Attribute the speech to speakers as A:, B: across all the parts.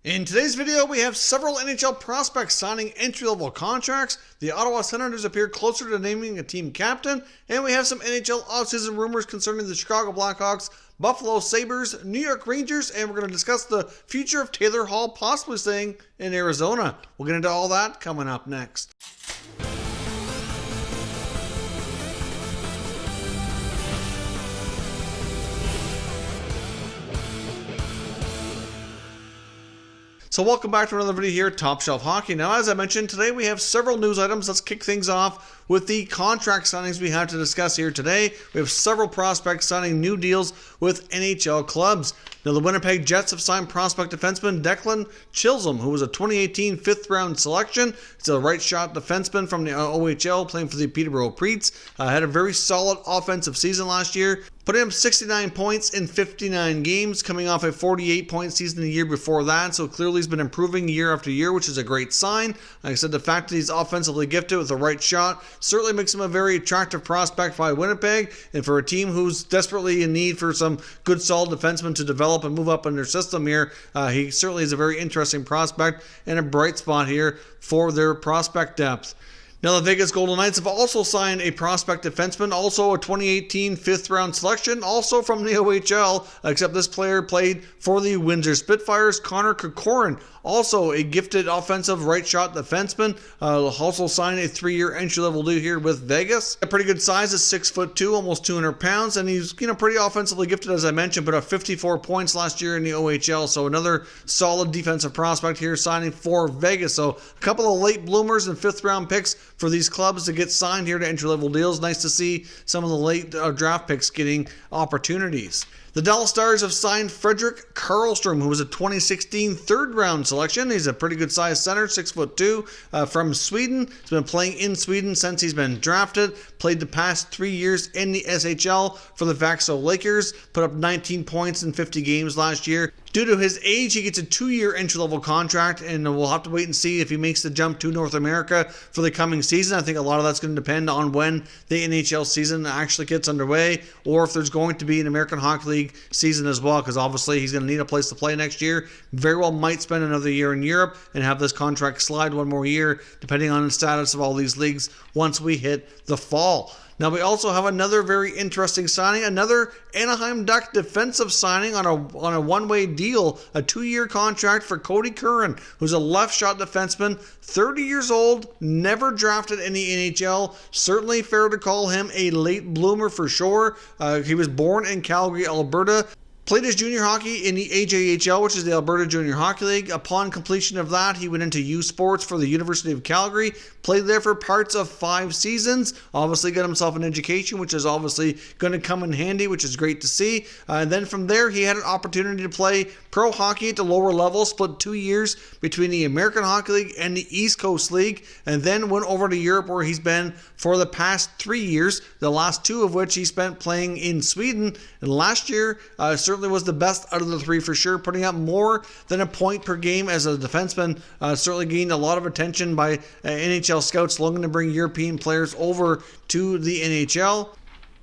A: In today's video, we have several NHL prospects signing entry-level contracts, the Ottawa Senators appear closer to naming a team captain, and we have some NHL offseason rumors concerning the Chicago Blackhawks, Buffalo Sabres, New York Rangers, and we're going to discuss the future of Taylor Hall possibly staying in Arizona. We'll get into all that coming up next. So welcome back to another video here at Top Shelf Hockey. Now, as I mentioned, today we have several news items. Let's kick things off with the contract signings we have to discuss here today. We have several prospects signing new deals with NHL clubs. Now, the Winnipeg Jets have signed prospect defenseman Declan Chisholm, who was a 2018 fifth-round selection. He's a right-shot defenseman from the OHL, playing for the Peterborough Preats. Had a very solid offensive season last year, putting up 69 points in 59 games, coming off a 48-point season the year before that. So clearly he's been improving year after year, which is a great sign. Like I said, the fact that he's offensively gifted with the right shot certainly makes him a very attractive prospect by Winnipeg. And for a team who's desperately in need for some good, solid defensemen to develop and move up in their system here, he certainly is a very interesting prospect and a bright spot here for their prospect depth. Now, the Vegas Golden Knights have also signed a prospect defenseman, also a 2018 fifth-round selection, also from the OHL, except this player played for the Windsor Spitfires, Connor Kokorin, also a gifted offensive right-shot defenseman. Also signed a 3-year entry-level deal here with Vegas. A pretty good size, is 6'2", almost 200 pounds, and he's pretty offensively gifted, as I mentioned, but 54 points last year in the OHL, so another solid defensive prospect here signing for Vegas. So a couple of late bloomers and fifth-round picks for these clubs to get signed here to entry-level deals. Nice to see some of the late draft picks getting opportunities. The Dallas Stars have signed Fredrik Karlstrom, who was a 2016 third-round selection. He's a pretty good-sized center, 6'2", from Sweden. He's been playing in Sweden since he's been drafted. Played the past 3 years in the SHL for the Vaxo Lakers. Put up 19 points in 50 games last year. Due to his age, he gets a 2-year entry-level contract, and we'll have to wait and see if he makes the jump to North America for the coming season. I think a lot of that's going to depend on when the NHL season actually gets underway, or if there's going to be an American Hockey League season as well, because obviously he's going to need a place to play next year. Very well might spend another year in Europe and have this contract slide one more year, depending on the status of all these leagues once we hit the fall. Now, we also have another very interesting signing, another Anaheim Duck defensive signing on a one-way deal, a 2-year contract for Cody Curran, who's a left-shot defenseman, 30 years old, never drafted in the NHL. Certainly fair to call him a late bloomer for sure. He was born in Calgary, Alberta. Played his junior hockey in the AJHL, which is the Alberta Junior Hockey League. Upon completion of that, he went into U Sports for the University of Calgary. Played there for parts of 5 seasons. Obviously got himself an education, which is obviously going to come in handy, which is great to see. And then from there, he had an opportunity to play pro hockey at the lower level. Split 2 years between the American Hockey League and the East Coast League. And then went over to Europe, where he's been for the past 3 years. The last 2 of which he spent playing in Sweden. And last year, certainly was the best out of the 3 for sure, putting up more than a point per game as a defenseman. Certainly gained a lot of attention by NHL scouts looking to bring European players over to the NHL.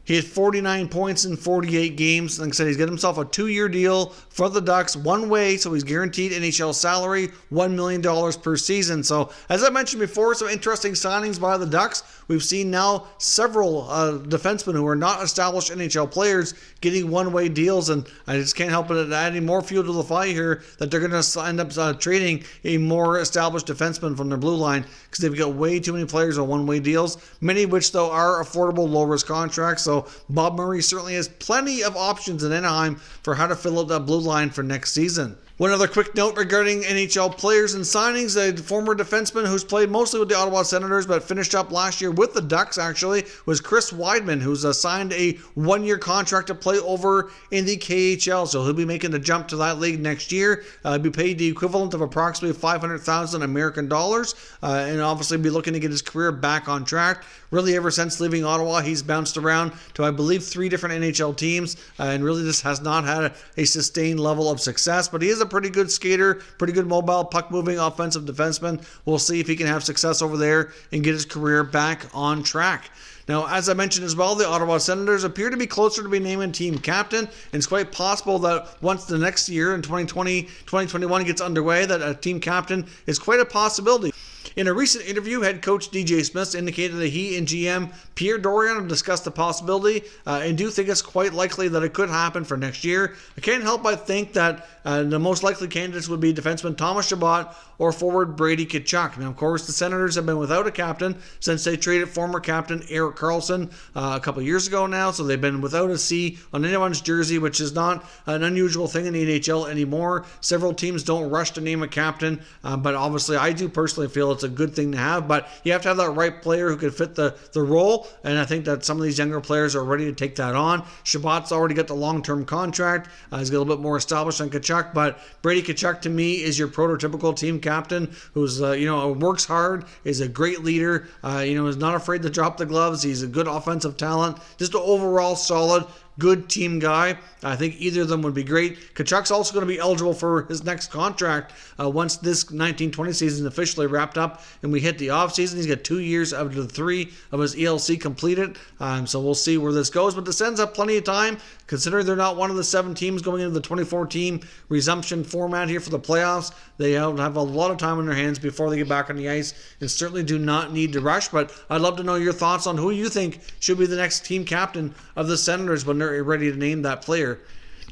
A: He had 49 points in 48 games. Like I said, he's got himself a 2-year deal for the Ducks, one way, so he's guaranteed NHL salary, $1 million per season. So, as I mentioned before, some interesting signings by the Ducks. We've seen now several defensemen who are not established NHL players getting one-way deals, and I just can't help but adding more fuel to the fire here that they're going to end up trading a more established defenseman from their blue line, because they've got way too many players on one-way deals, many of which, though, are affordable, low-risk contracts. So Bob Murray certainly has plenty of options in Anaheim for how to fill out that blue line for next season. One other quick note regarding NHL players and signings. A former defenseman who's played mostly with the Ottawa Senators but finished up last year with the Ducks, actually, was Chris Weidman, who's signed a 1-year contract to play over in the KHL. So he'll be making the jump to that league next year. He'll be paid the equivalent of approximately $500,000 American dollars, and obviously be looking to get his career back on track. Really, ever since leaving Ottawa, he's bounced around to, I believe, 3 different NHL teams, and really just has not had a sustained level of success. But he is a pretty good skater, pretty good mobile, puck-moving offensive defenseman. We'll see if he can have success over there and get his career back on track. Now, as I mentioned as well, the Ottawa Senators appear to be closer to be naming team captain, and it's quite possible that once the next year in 2020-2021 gets underway, that a team captain is quite a possibility. In a recent interview, head coach DJ Smith indicated that he and GM Pierre Dorion have discussed the possibility and do think it's quite likely that it could happen for next year. I can't help but think that the most likely candidates would be defenseman Thomas Chabot or forward Brady Tkachuk. Now, of course, the Senators have been without a captain since they traded former captain Erik Karlsson a couple years ago now, so they've been without a C on anyone's jersey, which is not an unusual thing in the NHL anymore. Several teams don't rush to name a captain, but obviously I do personally feel it's a good thing to have, but you have to have that right player who can fit the role, and I think that some of these younger players are ready to take that on. Chabot's already got the long-term contract. He's got a little bit more established than Tkachuk, but Brady Tkachuk to me is your prototypical team captain who's works hard, is a great leader, is not afraid to drop the gloves. He's a good offensive talent, just an overall solid good team guy. I think either of them would be great. Tkachuk's also going to be eligible for his next contract once this 1920 season is officially wrapped up and we hit the offseason. He's got 2 years out of the 3 of his ELC completed, so we'll see where this goes. But the Sens have plenty of time, considering they're not one of the 7 teams going into the 24-team resumption format here for the playoffs. They have a lot of time on their hands before they get back on the ice and certainly do not need to rush. But I'd love to know your thoughts on who you think should be the next team captain of the Senators when they're ready to name that player.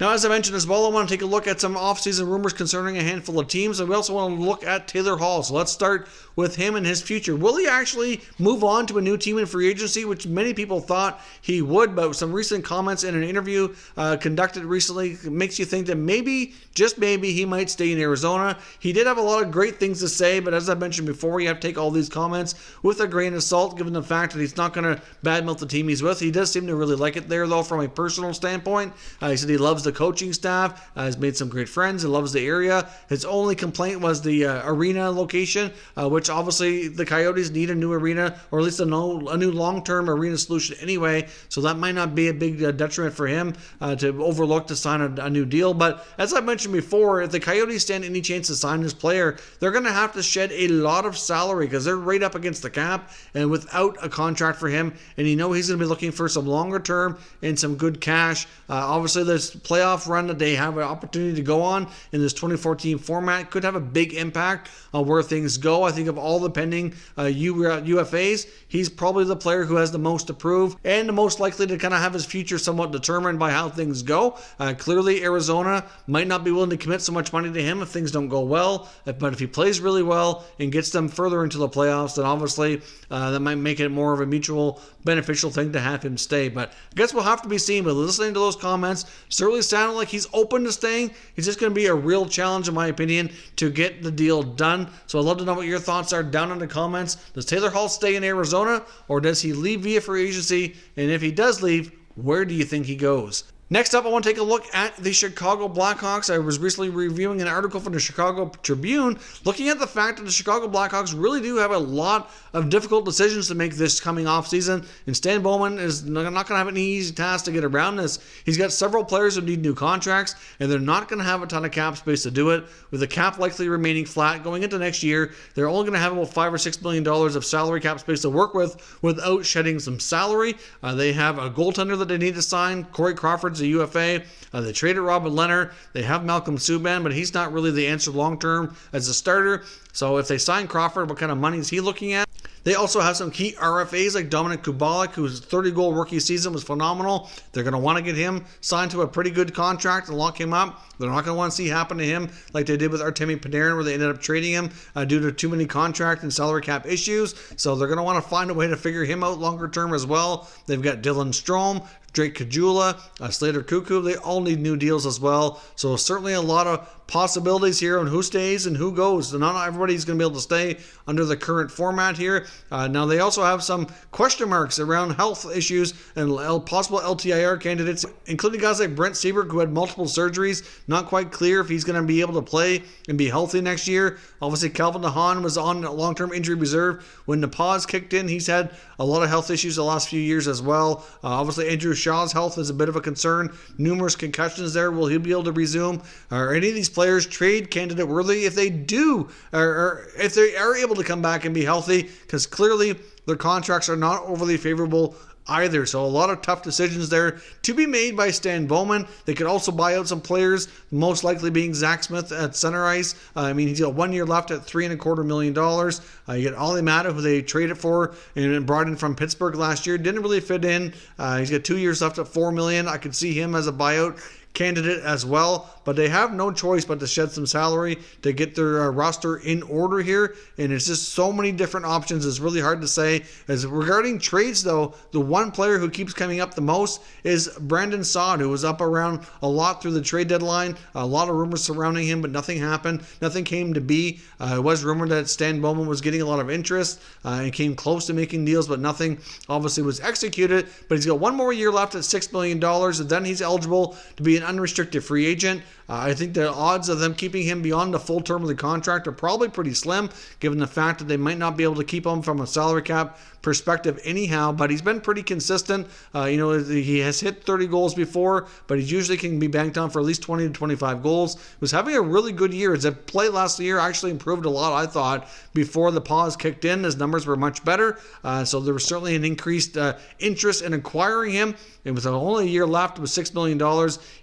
A: Now, as I mentioned as well, I want to take a look at some offseason rumors concerning a handful of teams, and we also want to look at Taylor Hall. So let's start with him and his future. Will he actually move on to a new team in free agency, which many people thought he would, but some recent comments in an interview conducted recently makes you think that maybe, just maybe, he might stay in Arizona. He did have a lot of great things to say, but as I mentioned before, you have to take all these comments with a grain of salt, given the fact that he's not going to badmouth the team he's with. He does seem to really like it there, though, from a personal standpoint. He said he loves the coaching staff, has made some great friends, and loves the area. His only complaint was the arena location, which obviously the Coyotes need a new arena, or at least a new long-term arena solution anyway, so that might not be a big detriment for him to overlook to sign a new deal. But as I mentioned before, if the Coyotes stand any chance to sign this player, they're going to have to shed a lot of salary because they're right up against the cap and without a contract for him, and he's going to be looking for some longer term and some good cash. Obviously, this playoff run that they have an opportunity to go on in this 2014 format could have a big impact on where things go. I think of all the pending UFAs, he's probably the player who has the most to prove and the most likely to kind of have his future somewhat determined by how things go. Clearly, Arizona might not be willing to commit so much money to him if things don't go well, but if he plays really well and gets them further into the playoffs, then obviously that might make it more of a mutual beneficial thing to have him stay. But I guess we'll have to be seen. But listening to those comments, certainly sounded like he's open to staying. He's just going to be a real challenge, in my opinion, to get the deal done. So I'd love to know what your thoughts are down in the comments. Does Taylor Hall stay in Arizona, or does he leave via free agency? And if he does leave, where do you think he goes? Next up, I want to take a look at the Chicago Blackhawks. I was recently reviewing an article from the Chicago Tribune looking at the fact that the Chicago Blackhawks really do have a lot of difficult decisions to make this coming off season, and Stan Bowman is not going to have an easy task to get around this. He's got several players who need new contracts, and they're not going to have a ton of cap space to do it. With the cap likely remaining flat going into next year, they're only going to have about $5 or $6 million of salary cap space to work with without shedding some salary. They have a goaltender that they need to sign. Corey Crawford's a UFA. They traded Robin Leonard. They have Malcolm Subban, but he's not really the answer long term as a starter. So if they sign Crawford, what kind of money is he looking at? They also have some key RFAs like Dominik Kubalik, whose 30-goal rookie season was phenomenal. They're going to want to get him signed to a pretty good contract and lock him up. They're not going to want to see happen to him like they did with Artemi Panarin, where they ended up trading him due to too many contract and salary cap issues. So they're going to want to find a way to figure him out longer term as well. They've got Dylan Strome, Drake Caggiula, Slater Cuckoo. They all need new deals as well. So certainly a lot of possibilities here on who stays and who goes. So not everybody's going to be able to stay under the current format here. Now they also have some question marks around health issues and possible LTIR candidates, including guys like Brent Seabrook, who had multiple surgeries. Not quite clear if he's going to be able to play and be healthy next year. Obviously, Calvin DeHaan was on long-term injury reserve when the pause kicked in. He's had a lot of health issues the last few years as well. Obviously, Andrew Shaw's health is a bit of a concern. Numerous concussions there. Will he be able to resume? Are any of these players trade candidate worthy if they do, or if they are able to come back and be healthy? Because clearly their contracts are not overly favorable either. So a lot of tough decisions there to be made by Stan Bowman. They could also buy out some players, most likely being Zach Smith at center ice. He's got 1 year left at $3.25 million. You get Olli Mata, who they traded for and brought in from Pittsburgh last year. Didn't really fit in. He's got 2 years left at $4 million. I could see him as a buyout candidate as well, but they have no choice but to shed some salary to get their roster in order here, and it's just so many different options. It's really hard to say. As regarding trades, though, the one player who keeps coming up the most is Brandon Saad, who was up around a lot through the trade deadline. A lot of rumors surrounding him, but nothing happened. Nothing came to be. It was rumored that Stan Bowman was getting a lot of interest and came close to making deals, but nothing obviously was executed. But he's got 1 more year left at $6 million, and then he's eligible to be an unrestricted free agent. I think the odds of them keeping him beyond the full term of the contract are probably pretty slim, given the fact that they might not be able to keep him from a salary cap perspective anyhow, but he's been pretty consistent. He has hit 30 goals before, but he usually can be banked on for at least 20 to 25 goals. He was having a really good year. His play last year actually improved a lot, I thought, before the pause kicked in. His numbers were much better, so there was certainly an increased interest in acquiring him. And with only a year left with $6 million,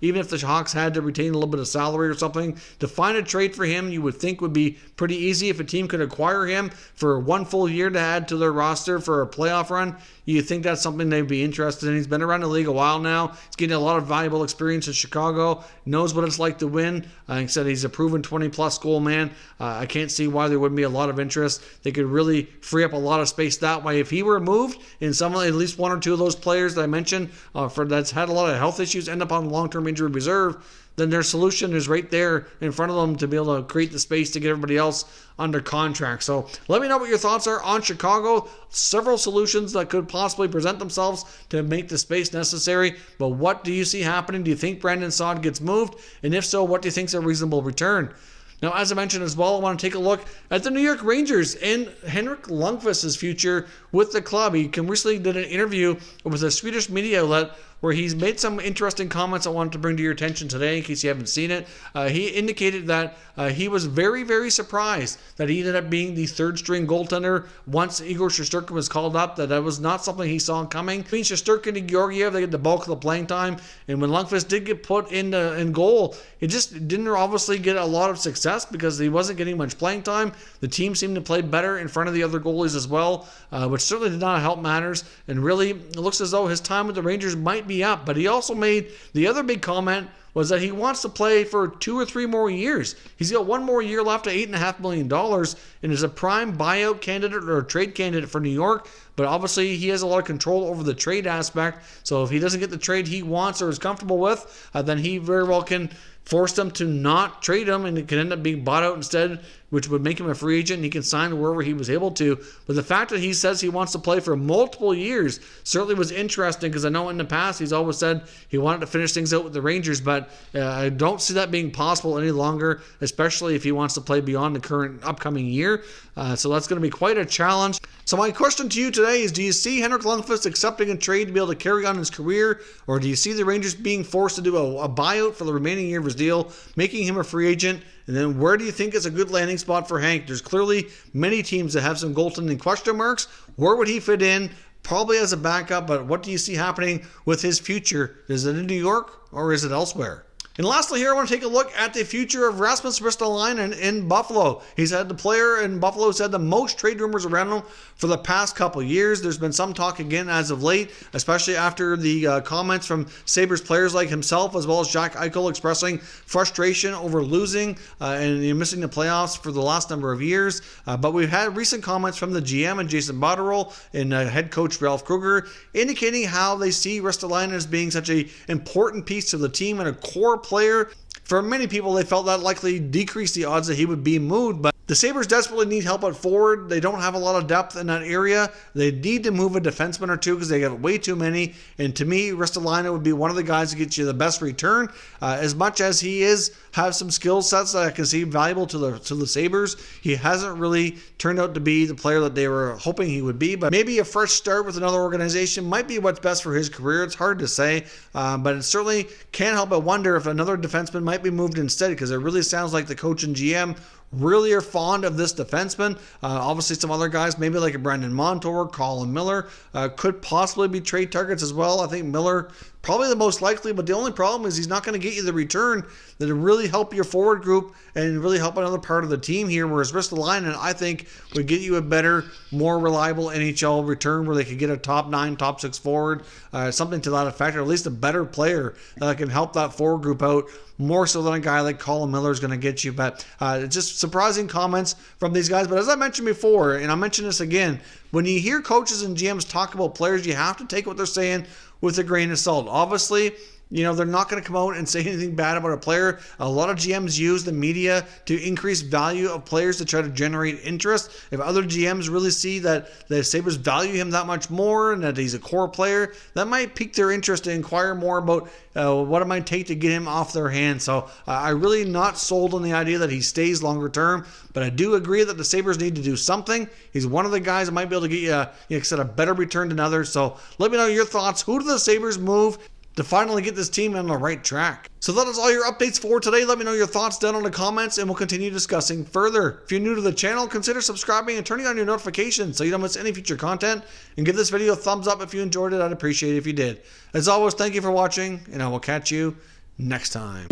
A: even if the Hawks had to retain a little bit of salary or something, to find a trade for him, you would think would be pretty easy. If a team could acquire him for 1 full year to add to their roster for a playoff run, you think that's something they'd be interested in. He's been around the league a while now. He's getting a lot of valuable experience in Chicago, knows what it's like to win. Like I said, he's a proven 20-plus goal man. I can't see why there wouldn't be a lot of interest. They could really free up a lot of space that way. If he were moved and at least 1 or 2 of those players that I mentioned that's had a lot of health issues end up on long-term injury reserve, then their solution is right there in front of them to be able to create the space to get everybody else under contract. So let me know what your thoughts are on Chicago. Several solutions that could possibly present themselves to make the space necessary, but what do you see happening? Do you think Brandon Saad gets moved? And if so, what do you think is a reasonable return? Now, as I mentioned as well, I want to take a look at the New York Rangers and Henrik Lundqvist's future with the club. He recently did an interview with a Swedish media outlet where he's made some interesting comments I wanted to bring to your attention today in case you haven't seen it. He indicated that he was very, very surprised that he ended up being the third-string goaltender once Igor Shesterkin was called up, that was not something he saw coming. Between Shesterkin and Georgiev, they get the bulk of the playing time, and when Lundqvist did get put in goal, it just didn't obviously get a lot of success because he wasn't getting much playing time. The team seemed to play better in front of the other goalies as well, which certainly did not help matters, and really it looks as though his time with the Rangers might be up. But he also made the other big comment was that he wants to play for 2 or 3 more years. He's got 1 more year left at $8.5 million and is a prime buyout candidate or a trade candidate for New York. But obviously he has a lot of control over the trade aspect. So if he doesn't get the trade he wants or is comfortable with, then he very well can force them to not trade him, and it can end up being bought out instead, which would make him a free agent, and he can sign wherever he was able to. But the fact that he says he wants to play for multiple years certainly was interesting, because I know in the past he's always said he wanted to finish things out with the Rangers, but I don't see that being possible any longer, especially if he wants to play beyond the current upcoming year. So that's going to be quite a challenge. So my question to you today is, do you see Henrik Lundqvist accepting a trade to be able to carry on his career, or do you see the Rangers being forced to do a buyout for the remaining year of his deal, making him a free agent? And then where do you think is a good landing spot for Hank? There's clearly many teams that have some goaltending question marks. Where would he fit in? Probably as a backup, but what do you see happening with his future? Is it in New York or is it elsewhere? And lastly here, I want to take a look at the future of Rasmus Dahlin in Buffalo. He's had the player in Buffalo who's had the most trade rumors around him for the past couple of years. There's been some talk again as of late, especially after the comments from Sabres players like himself, as well as Jack Eichel, expressing frustration over losing and missing the playoffs for the last number of years. But we've had recent comments from the GM and Jason Botterill and head coach Ralph Kruger indicating how they see Ristolainen as being such an important piece to the team and a core player. For many people, they felt that likely decreased the odds that he would be moved, but the Sabres desperately need help at forward. They don't have a lot of depth in that area. They need to move a defenseman or two because they got way too many. And to me, Ristolainen would be one of the guys that gets you the best return. As much as he is have some skill sets that I can see valuable to the Sabres. He hasn't really turned out to be the player that they were hoping he would be, but maybe a fresh start with another organization might be what's best for his career. It's hard to say, but it certainly can't help but wonder if another defenseman might be moved instead, because it really sounds like the coach and GM really are fond of this defenseman. Obviously, some other guys, maybe like a Brandon Montour, Colin Miller, could possibly be trade targets as well. I think Miller probably the most likely, but the only problem is he's not going to get you the return that will really help your forward group and really help another part of the team here, whereas Ristolainen, I think, would get you a better, more reliable NHL return where they could get a top 9, top 6 forward, something to that effect, or at least a better player that can help that forward group out more so than a guy like Colin Miller is going to get you. But just surprising comments from these guys. But as I mentioned before, and I'll mention this again, when you hear coaches and GMs talk about players, you have to take what they're saying with a grain of salt. Obviously, they're not going to come out and say anything bad about a player. A lot of GMs use the media to increase value of players to try to generate interest. If other GMs really see that the Sabres value him that much more and that he's a core player, that might pique their interest to inquire more about what it might take to get him off their hands. So I'm really not sold on the idea that he stays longer term, but I do agree that the Sabres need to do something. He's one of the guys that might be able to get you, a better return than others. So let me know your thoughts. Who do the Sabres move to finally get this team on the right track? So that is all your updates for today. Let me know your thoughts down in the comments and we'll continue discussing further. If you're new to the channel, consider subscribing and turning on your notifications so you don't miss any future content. And give this video a thumbs up if you enjoyed it. I'd appreciate it if you did. As always, thank you for watching, and I will catch you next time.